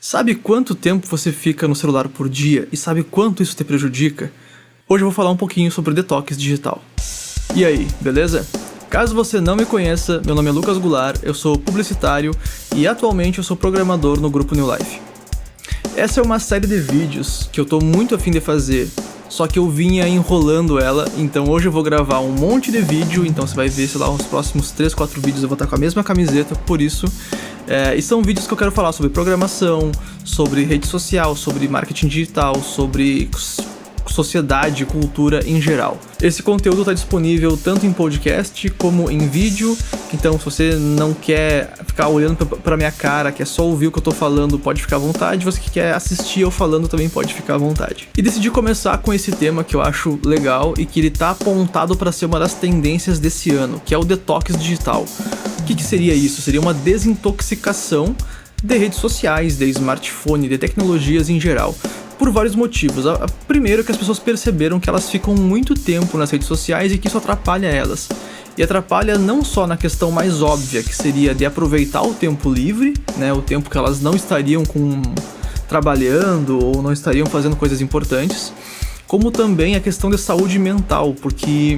Sabe quanto tempo você fica no celular por dia e sabe quanto isso te prejudica? Hoje eu vou falar um pouquinho sobre detox digital. E aí, beleza? Caso você não me conheça, meu nome é Lucas Goulart, eu sou publicitário e atualmente eu sou programador no grupo New Life. Essa é uma série de vídeos que eu tô muito afim de fazer, só que eu vinha enrolando ela, então hoje eu vou gravar um monte de vídeo, então você vai ver, sei lá, os próximos 3, 4 vídeos eu vou estar com a mesma camiseta, por isso. E são vídeos que eu quero falar sobre programação, sobre rede social, sobre marketing digital, sobre sociedade, cultura em geral. Esse conteúdo está disponível tanto em podcast como em vídeo, então se você não quer ficar olhando para minha cara, quer só ouvir o que eu tô falando, pode ficar à vontade, você que quer assistir eu falando também pode ficar à vontade. E decidi começar com esse tema que eu acho legal e que ele tá apontado para ser uma das tendências desse ano, que é o detox digital. O que seria isso? Seria uma desintoxicação de redes sociais, de smartphone, de tecnologias em geral. Por vários motivos. Primeiro, que as pessoas perceberam que elas ficam muito tempo nas redes sociais e que isso atrapalha elas. E atrapalha não só na questão mais óbvia, que seria de aproveitar o tempo livre, né, o tempo que elas não estariam trabalhando ou não estariam fazendo coisas importantes, como também a questão de saúde mental, porque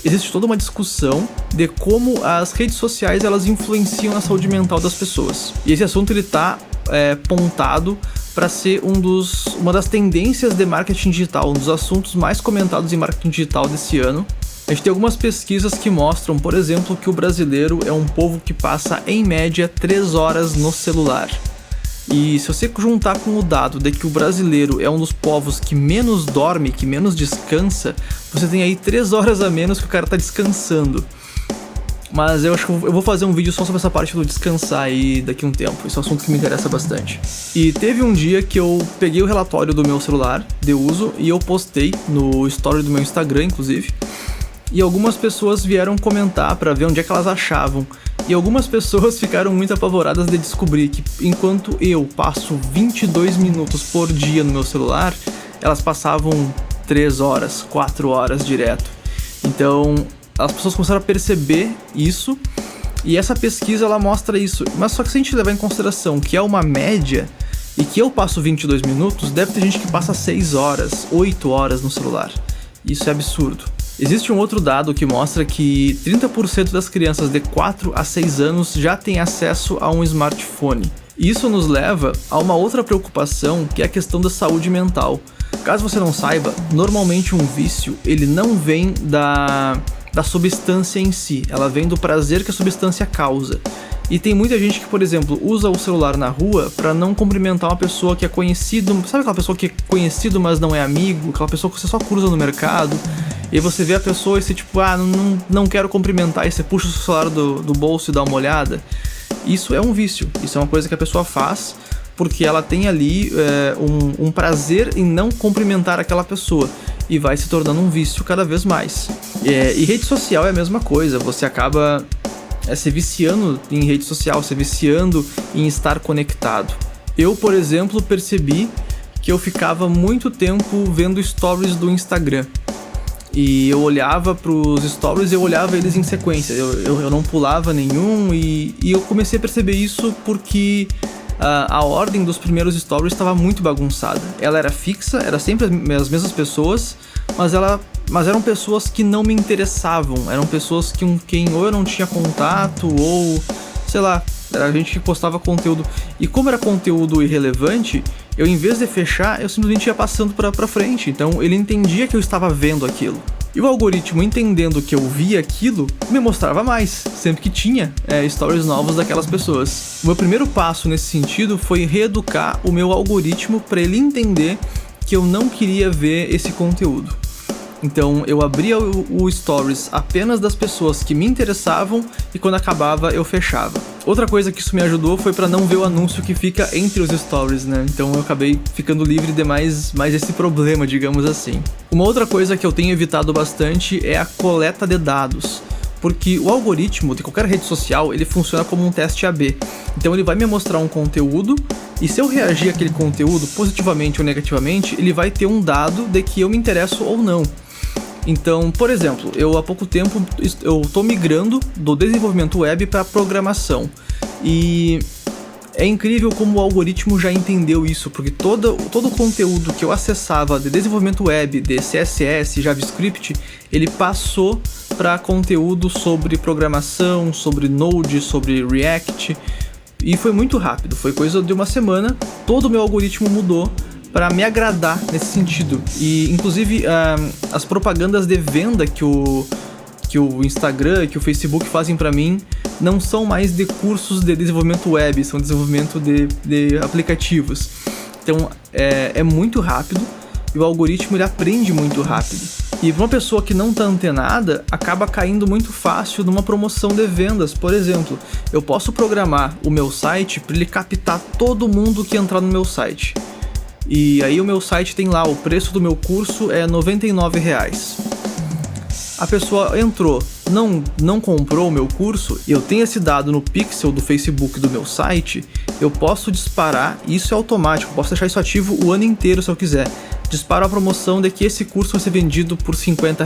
existe toda uma discussão de como as redes sociais elas influenciam na saúde mental das pessoas. E esse assunto ele está pontado para ser uma das tendências de marketing digital, um dos assuntos mais comentados em marketing digital desse ano. A gente tem algumas pesquisas que mostram, por exemplo, que o brasileiro é um povo que passa, em média, 3 horas no celular. E se você juntar com o dado de que o brasileiro é um dos povos que menos dorme, que menos descansa, você tem aí 3 horas a menos que o cara tá descansando. Mas eu acho que eu vou fazer um vídeo só sobre essa parte do descansar aí daqui a um tempo. Esse é um assunto que me interessa bastante. E teve um dia que eu peguei o relatório do meu celular de uso e eu postei no story do meu Instagram, inclusive. E algumas pessoas vieram comentar pra ver onde é que elas achavam. E algumas pessoas ficaram muito apavoradas de descobrir que enquanto eu passo 22 minutos por dia no meu celular, elas passavam 3 horas, 4 horas direto. Então as pessoas começaram a perceber isso, e essa pesquisa ela mostra isso. Mas só que se a gente levar em consideração que é uma média, e que eu passo 22 minutos, deve ter gente que passa 6 horas, 8 horas no celular. Isso é absurdo. Existe um outro dado que mostra que 30% das crianças de 4 a 6 anos já têm acesso a um smartphone. Isso nos leva a uma outra preocupação, que é a questão da saúde mental. Caso você não saiba, normalmente um vício ele não vem da substância em si, ela vem do prazer que a substância causa. E tem muita gente que, por exemplo, usa o celular na rua pra não cumprimentar uma pessoa que é conhecido, sabe aquela pessoa que é conhecido mas não é amigo, aquela pessoa que você só cruza no mercado, e você vê a pessoa e você tipo, não quero cumprimentar, e você puxa o celular do bolso e dá uma olhada. Isso é um vício, isso é uma coisa que a pessoa faz porque ela tem ali um prazer em não cumprimentar aquela pessoa, e vai se tornando um vício cada vez mais. E rede social é a mesma coisa, você acaba se viciando em rede social, se viciando em estar conectado. Eu, por exemplo, percebi que eu ficava muito tempo vendo stories do Instagram. E eu olhava pros stories e eu olhava eles em sequência, eu não pulava nenhum, e eu comecei a perceber isso porque a ordem dos primeiros stories estava muito bagunçada. Ela era fixa, era sempre as mesmas pessoas, mas eram pessoas que não me interessavam, eram pessoas com quem ou eu não tinha contato, ou sei lá, era gente que postava conteúdo. E como era conteúdo irrelevante, eu, em vez de fechar, eu simplesmente ia passando pra frente. Então ele entendia que eu estava vendo aquilo. E o algoritmo, entendendo que eu via aquilo, me mostrava mais, sempre que tinha stories novos daquelas pessoas. O meu primeiro passo nesse sentido foi reeducar o meu algoritmo para ele entender que eu não queria ver esse conteúdo. Então eu abria o stories apenas das pessoas que me interessavam, e quando acabava eu fechava. Outra coisa que isso me ajudou foi para não ver o anúncio que fica entre os stories, né? Então eu acabei ficando livre de mais esse problema, digamos assim. Uma outra coisa que eu tenho evitado bastante é a coleta de dados, porque o algoritmo de qualquer rede social ele funciona como um teste AB. Então ele vai me mostrar um conteúdo, e se eu reagir àquele conteúdo positivamente ou negativamente, ele vai ter um dado de que eu me interesso ou não. Então, por exemplo, eu há pouco tempo eu estou migrando do desenvolvimento web para programação. E É incrível como o algoritmo já entendeu isso, porque todo o conteúdo que eu acessava de desenvolvimento web, de CSS, JavaScript, ele passou para conteúdo sobre programação, sobre Node, sobre React, e foi muito rápido, foi coisa de uma semana, todo o meu algoritmo mudou para me agradar nesse sentido. E inclusive as propagandas de venda que o Instagram, que o Facebook fazem para mim, não são mais de cursos de desenvolvimento web, são desenvolvimento de aplicativos. Então é muito rápido e o algoritmo ele aprende muito rápido. E para uma pessoa que não está antenada, acaba caindo muito fácil numa promoção de vendas. Por exemplo, eu posso programar o meu site para ele captar todo mundo que entrar no meu site. E aí o meu site tem lá, o preço do meu curso é R$ 99. A pessoa entrou, não comprou o meu curso, e eu tenho esse dado no pixel do Facebook do meu site, eu posso disparar, e isso é automático, posso deixar isso ativo o ano inteiro se eu quiser. Disparo a promoção de que esse curso vai ser vendido por R$ 50,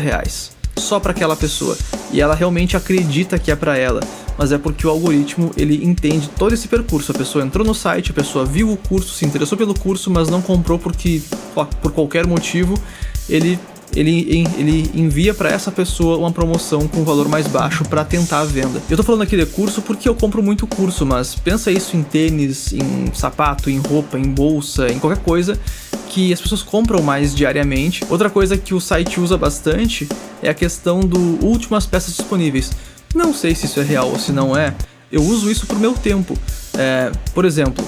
só para aquela pessoa, e ela realmente acredita que é para ela, mas é porque o algoritmo ele entende todo esse percurso. A pessoa entrou no site, a pessoa viu o curso, se interessou pelo curso, mas não comprou porque, por qualquer motivo, ele envia para essa pessoa uma promoção com valor mais baixo para tentar a venda. Eu tô falando aqui de curso porque eu compro muito curso, mas pensa isso em tênis, em sapato, em roupa, em bolsa, em qualquer coisa que as pessoas compram mais diariamente. Outra coisa que o site usa bastante é a questão do últimas peças disponíveis. Não sei se isso é real ou se não é, eu uso isso pro meu tempo. Por exemplo,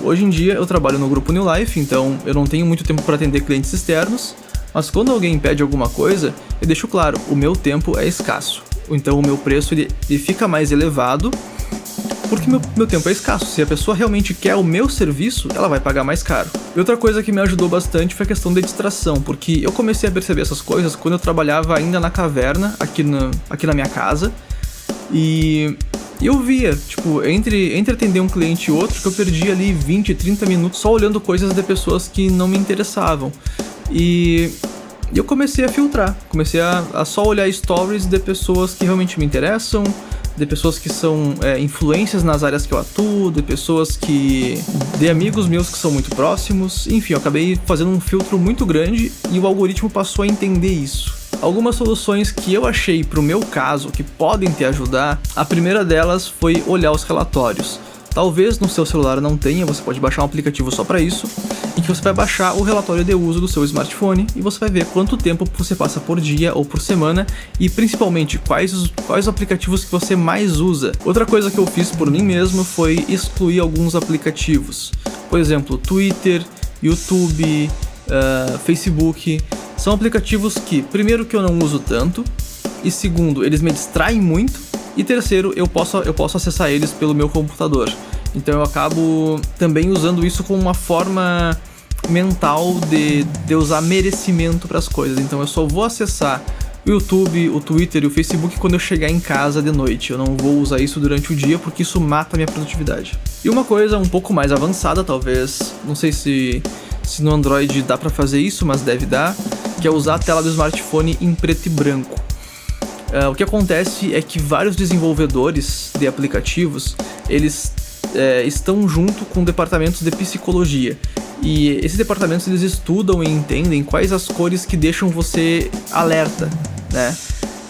hoje em dia eu trabalho no grupo New Life, então eu não tenho muito tempo para atender clientes externos, mas quando alguém pede alguma coisa, eu deixo claro, o meu tempo é escasso. Então o meu preço ele fica mais elevado porque meu tempo é escasso. Se a pessoa realmente quer o meu serviço, ela vai pagar mais caro. E outra coisa que me ajudou bastante foi a questão da distração, porque eu comecei a perceber essas coisas quando eu trabalhava ainda na caverna, aqui na minha casa, e eu via, tipo, entre atender um cliente e outro, que eu perdia ali 20, 30 minutos só olhando coisas de pessoas que não me interessavam. E eu comecei a filtrar, comecei a só olhar stories de pessoas que realmente me interessam, de pessoas que são influências nas áreas que eu atuo, de amigos meus que são muito próximos. Enfim, eu acabei fazendo um filtro muito grande e o algoritmo passou a entender isso. Algumas soluções que eu achei pro meu caso que podem te ajudar, a primeira delas foi olhar os relatórios. Talvez no seu celular não tenha, você pode baixar um aplicativo só para isso, em que você vai baixar o relatório de uso do seu smartphone e você vai ver quanto tempo você passa por dia ou por semana e principalmente quais os aplicativos que você mais usa. Outra coisa que eu fiz por mim mesmo foi excluir alguns aplicativos. Por exemplo, Twitter, YouTube, Facebook. São aplicativos que, primeiro, que eu não uso tanto, e segundo, eles me distraem muito, e terceiro, eu posso acessar eles pelo meu computador. Então eu acabo também usando isso como uma forma mental de usar merecimento para as coisas. Então eu só vou acessar o YouTube, o Twitter e o Facebook quando eu chegar em casa de noite. Eu não vou usar isso durante o dia porque isso mata a minha produtividade. E uma coisa um pouco mais avançada, talvez, não sei se no Android dá para fazer isso, mas deve dar, que é usar a tela do smartphone em preto e branco. O que acontece é que vários desenvolvedores de aplicativos, eles estão junto com departamentos de psicologia. E esses departamentos eles estudam e entendem quais as cores que deixam você alerta, né?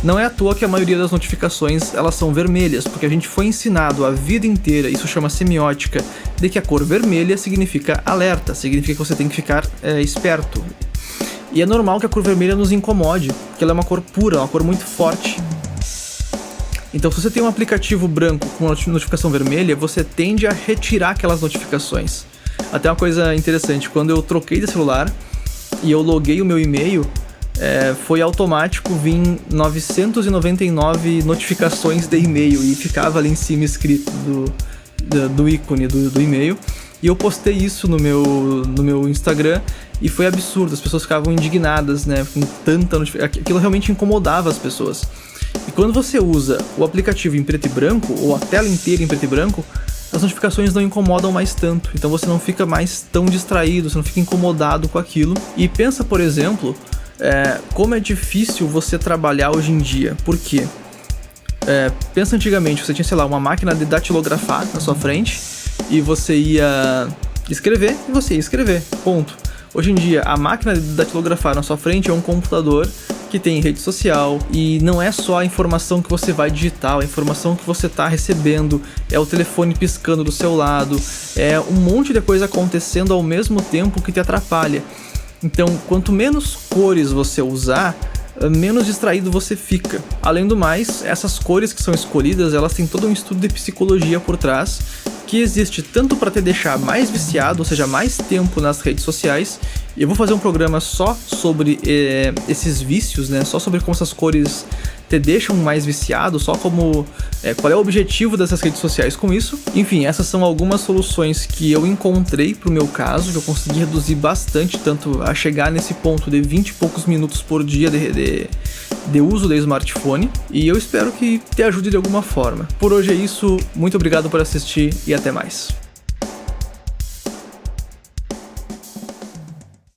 Não é à toa que a maioria das notificações elas são vermelhas, porque a gente foi ensinado a vida inteira, isso chama semiótica, de que a cor vermelha significa alerta, significa que você tem que ficar esperto. E é normal que a cor vermelha nos incomode, porque ela é uma cor pura, uma cor muito forte. Então, se você tem um aplicativo branco com uma notificação vermelha, você tende a retirar aquelas notificações. Até uma coisa interessante, quando eu troquei de celular e eu loguei o meu e-mail, foi automático vir 999 notificações de e-mail e ficava ali em cima escrito do ícone do e-mail. E eu postei isso no meu Instagram e foi absurdo, as pessoas ficavam indignadas, né, com tanta notificação, aquilo realmente incomodava as pessoas. E quando você usa o aplicativo em preto e branco, ou a tela inteira em preto e branco, as notificações não incomodam mais tanto, então você não fica mais tão distraído, você não fica incomodado com aquilo. E pensa, por exemplo, como é difícil você trabalhar hoje em dia, por quê? Pensa antigamente, você tinha, sei lá, uma máquina de datilografar na sua frente, e você ia escrever, ponto. Hoje em dia, a máquina de datilografar na sua frente é um computador que tem rede social, e não é só a informação que você vai digitar, a informação que você está recebendo, é o telefone piscando do seu lado, é um monte de coisa acontecendo ao mesmo tempo que te atrapalha. Então, quanto menos cores você usar, menos distraído você fica. Além do mais, essas cores que são escolhidas, elas têm todo um estudo de psicologia por trás, que existe tanto para te deixar mais viciado, ou seja, mais tempo nas redes sociais. E eu vou fazer um programa só sobre esses vícios, né? Só sobre como essas cores te deixam mais viciado, só como qual é o objetivo dessas redes sociais com isso. Enfim, essas são algumas soluções que eu encontrei pro meu caso, que eu consegui reduzir bastante, tanto a chegar nesse ponto de 20 e poucos minutos por dia de uso do smartphone, e eu espero que te ajude de alguma forma. Por hoje é isso, muito obrigado por assistir e até mais.